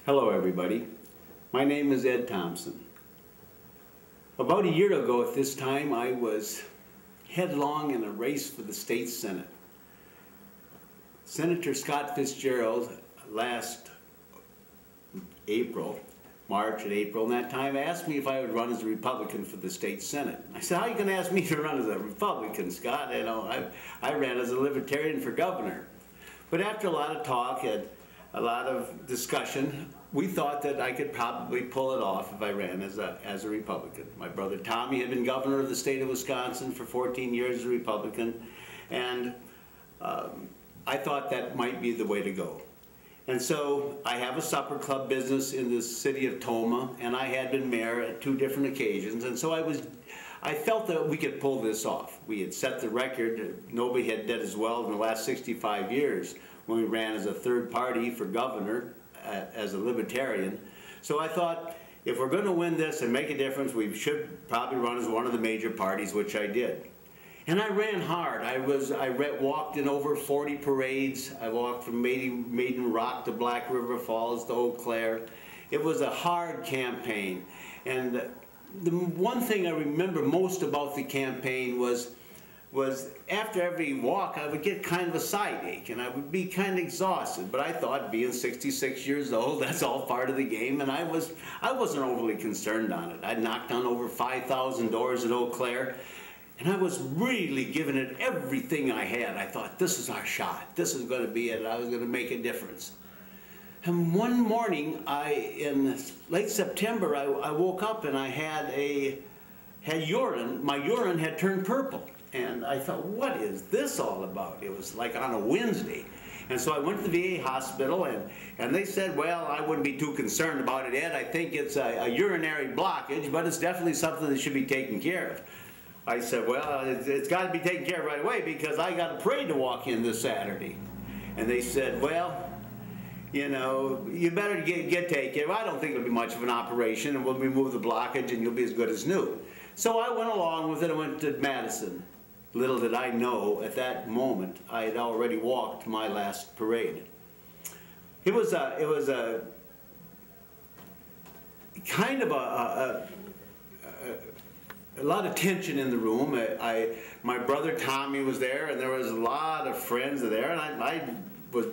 Hello everybody, my name is Ed Thompson. About a year ago at this time I was headlong in a race for the state Senate. Senator Scott Fitzgerald last March and April, and that time asked me if I would run as a Republican for the state Senate. I said, how are you going to ask me to run as a Republican, Scott? You know, I ran as a libertarian for governor. But after a lot of talk and a lot of discussion, we thought that I could probably pull it off if I ran as a Republican. My brother Tommy had been governor of the state of Wisconsin for 14 years as a Republican, and I thought that might be the way to go. And so I have a supper club business in the city of Tomah, and I had been mayor at 2 different occasions, and so I felt that we could pull this off. We had set the record. Nobody had done as well in the last 65 years when we ran as a third party for governor as a libertarian. So I thought, if we're going to win this and make a difference, we should probably run as one of the major parties, which I did. And I ran hard. I walked in over 40 parades. I walked from Maiden Rock to Black River Falls to Eau Claire. It was a hard campaign. And the one thing I remember most about the campaign was after every walk I would get kind of a side ache and I would be kind of exhausted. But I thought, being 66 years old, that's all part of the game, and I wasn't overly concerned on it. I knocked on over 5,000 doors at Eau Claire, and I was really giving it everything I had. I thought, this is our shot. This is going to be it. I was going to make a difference. And one morning, in late September, I woke up and I had urine. My urine had turned purple. And I thought, what is this all about? It was like on a Wednesday. And so I went to the VA hospital, and they said, well, I wouldn't be too concerned about it, Ed. I think it's a urinary blockage, but it's definitely something that should be taken care of. I said, well, it's got to be taken care of right away because I got a parade to walk in this Saturday. And they said, well, you know, you better get taken care of. I don't think it'll be much of an operation, and we'll remove the blockage and you'll be as good as new. So I went along with it. I went to Madison. Little did I know, at that moment, I had already walked my last parade. It was a kind of a lot of tension in the room. My brother Tommy was there, and there was a lot of friends there, and I was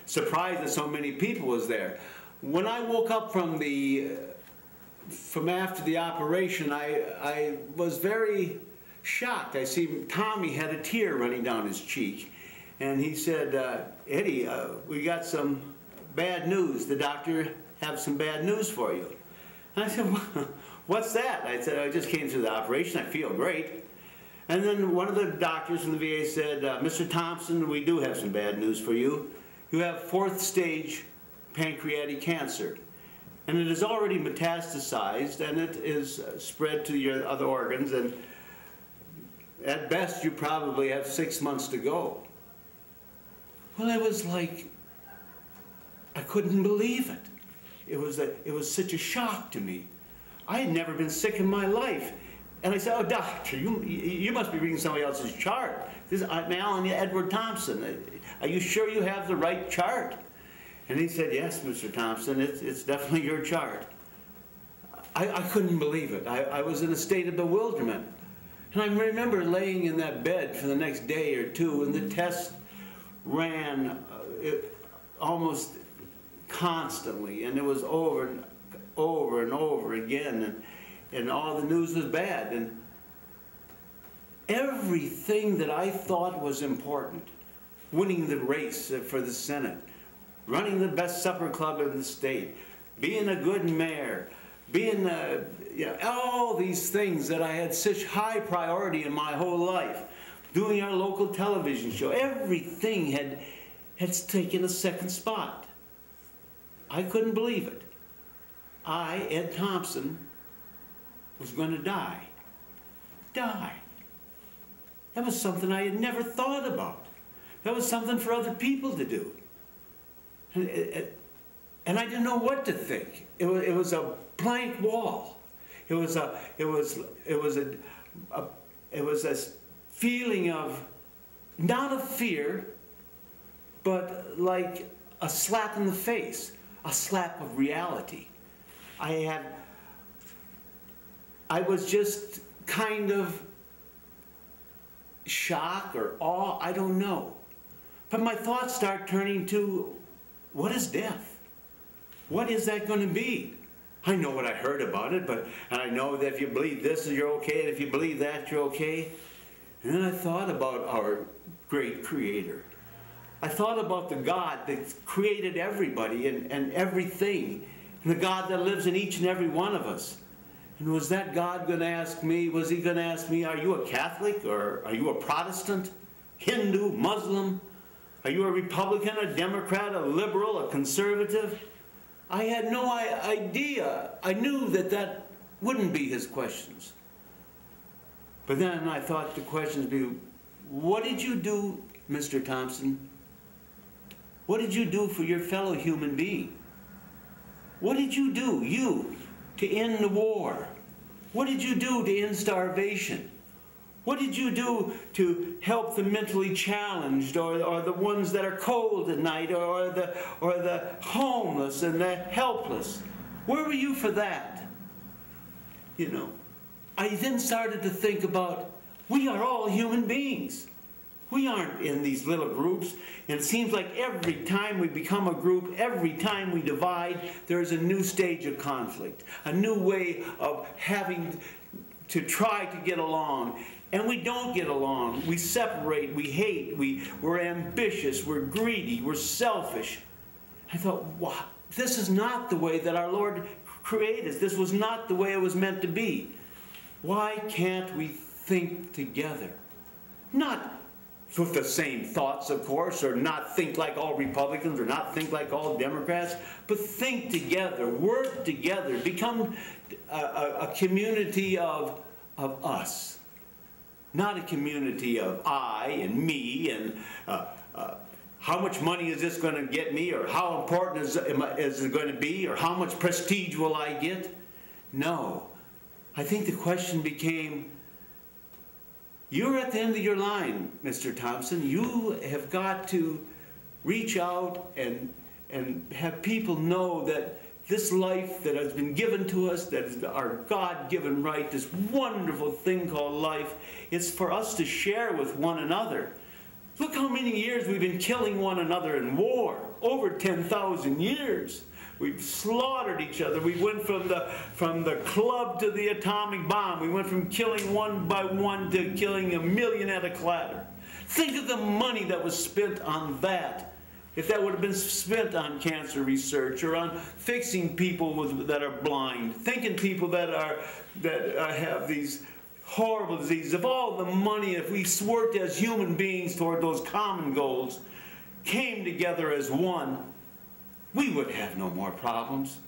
surprised that so many people was there. When I woke up from after the operation, I was very shocked. I see Tommy had a tear running down his cheek, and he said, Eddie, we got some bad news. The doctor have some bad news for you. And I said, what's that? I said, I just came through the operation. I feel great. And then one of the doctors from the VA said, Mr. Thompson, we do have some bad news for you. You have 4th stage pancreatic cancer. And it is already metastasized, and it is spread to your other organs, and at best you probably have 6 months to go. Well, it was like, I couldn't believe it. It was such a shock to me. I had never been sick in my life. And I said, oh, doctor, you must be reading somebody else's chart. I'm Alan Edward Thompson. Are you sure you have the right chart? And he said, yes, Mr. Thompson, it's definitely your chart. I couldn't believe it. I was in a state of bewilderment. And I remember laying in that bed for the next day or two, and the tests ran almost constantly, and it was over and over and over again, and all the news was bad. And everything that I thought was important, winning the race for the Senate, running the best supper club in the state, being a good mayor, being all these things that I had such high priority in my whole life, doing our local television show, everything had taken a second spot. I couldn't believe it. I, Ed Thompson, was going to die. Die. That was something I had never thought about. That was something for other people to do. And I didn't know what to think. It was a blank wall. It was a feeling of, not of fear, but like a slap in the face. a slap of reality. I was just kind of shock or awe, I don't know. But my thoughts start turning to, what is death? What is that going to be? I know what I heard about it, and I know that if you believe this, you're okay, and if you believe that, you're okay. And then I thought about our great Creator. I thought about the God that created everybody and everything, and the God that lives in each and every one of us. And was that God going to ask me, was he going to ask me, are you a Catholic, or are you a Protestant, Hindu, Muslim? Are you a Republican, a Democrat, a liberal, a conservative? I had no idea. I knew that that wouldn't be his questions. But then I thought the questions would be, what did you do, Mr. Thompson? What did you do for your fellow human being? What did you do, you, to end the war? What did you do to end starvation? What did you do to help the mentally challenged, or the ones that are cold at night, or the homeless and the helpless? Where were you for that? You know, I then started to think about, we are all human beings. We aren't in these little groups. And it seems like every time we become a group, every time we divide, there's a new stage of conflict, a new way of having to try to get along. And we don't get along. We separate, we hate, we're ambitious, we're greedy, we're selfish. I thought, wow, this is not the way that our Lord created us. This was not the way it was meant to be. Why can't we think together? Not with the same thoughts, of course, or not think like all Republicans, or not think like all Democrats, but think together, work together, become a community of us. Not a community of I and me and how much money is this going to get me, or how important is it going to be, or how much prestige will I get? No. I think the question became, you're at the end of your line, Mr. Thompson. You have got to reach out and have people know that this life that has been given to us, that is our God-given right, this wonderful thing called life, is for us to share with one another. Look how many years we've been killing one another in war. Over 10,000 years. We've slaughtered each other. We went from the club to the atomic bomb. We went from killing one by one to killing 1 million at a clatter. Think of the money that was spent on that. If that would have been spent on cancer research, or on fixing people that are blind, thinking people that have these horrible diseases, if all the money, if we worked as human beings toward those common goals, came together as one, we would have no more problems.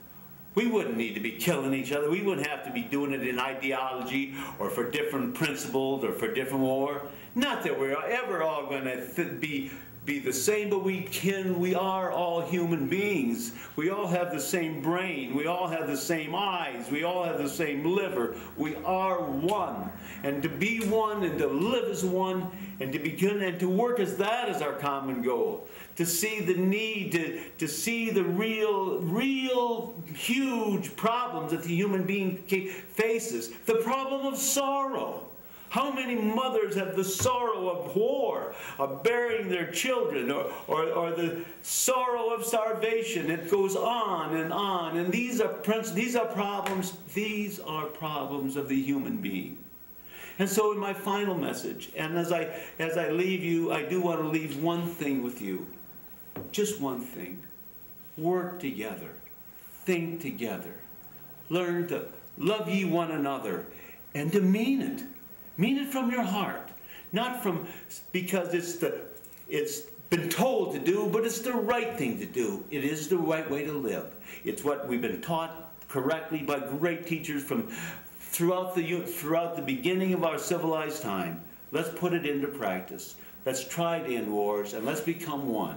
We wouldn't need to be killing each other. We wouldn't have to be doing it in ideology, or for different principles, or for different war. Not that we're ever all going to be the same, but we are all human beings. We all have the same brain. We all have the same eyes. We all have the same liver. We are one. And to be one, and to live as one, and to begin and to work as that is our common goal. To see the need, to see the real huge problems that the human being faces. The problem of sorrow. How many mothers have the sorrow of war, of burying their children, or the sorrow of starvation? It goes on and on. And these are problems of the human being. And so in my final message, and as I leave you, I do want to leave one thing with you. Just one thing. Work together. Think together. Learn to love ye one another, and to mean it. Mean it from your heart, not from because it's been told to do, but it's the right thing to do. It is the right way to live. It's what we've been taught correctly by great teachers from throughout the beginning of our civilized time. Let's put it into practice. Let's try to end wars, and let's become one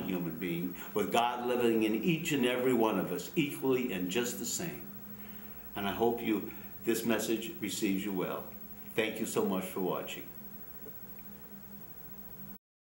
human being, with God living in each and every one of us equally and just the same. And I hope this message receives you well. Thank you so much for watching.